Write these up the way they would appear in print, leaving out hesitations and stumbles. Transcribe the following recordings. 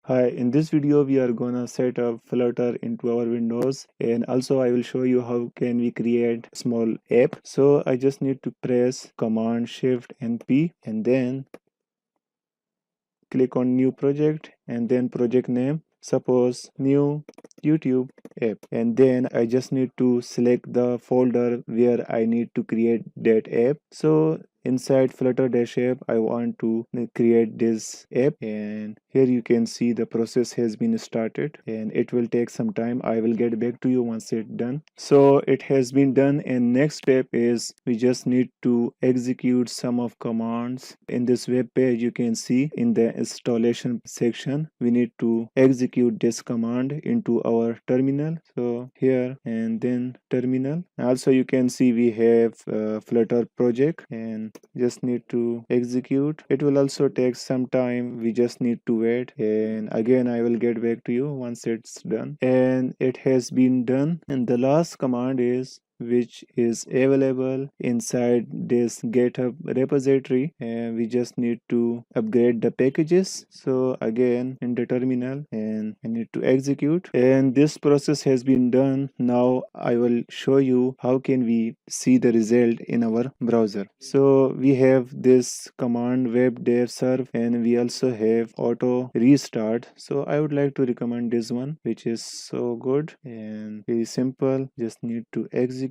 Hi, in this video we are gonna set up Flutter into our Windows, and also I will show you how can we create small app. So I just need to press Command Shift and P and then click on new project and then project name, suppose new YouTube app, and then I just need to select the folder where I need to create that app. So inside Flutter dash app I want to create this app, and here you can see the process has been started and it will take some time. I will get back to you once it's done. So it has been done, and next step is we just need to execute some of commands. In this web page you can see in the installation section we need to execute this command into our terminal. So here and then terminal. Also you can see we have a Flutter project and just need to execute. It will also take some time, we just need to wait, and again I will get back to you once it's done. And it has been done, and the last command is which is available inside this GitHub repository, and we just need to upgrade the packages. So again in the terminal, and I need to execute, and this process has been done. Now I will show you how can we see the result in our browser. So we have this command web dev serve, and we also have auto restart. So I would like to recommend this one, which is so good and very simple. Just need to execute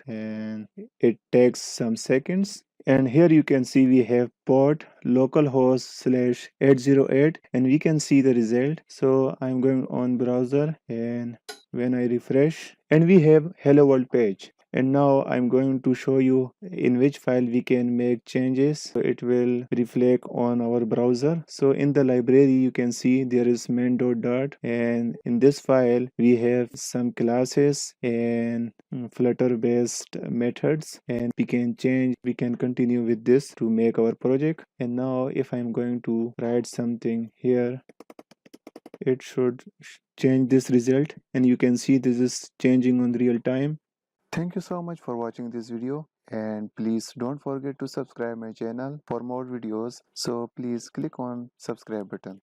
and it takes some seconds. And here you can see we have port localhost/808, and we can see the result. So I'm going on browser, and when I refresh, and we have hello world page. And now I'm going to show you in which file we can make changes. So it will reflect on our browser. So in the library you can see there is main.dart, and in this file we have some classes and Flutter based methods, and we can change, we can continue with this to make our project. And now if I'm going to write something here, it should change this result, and you can see this is changing on real time. Thank you so much for watching this video, and please don't forget to subscribe my channel for more videos. So please click on subscribe button.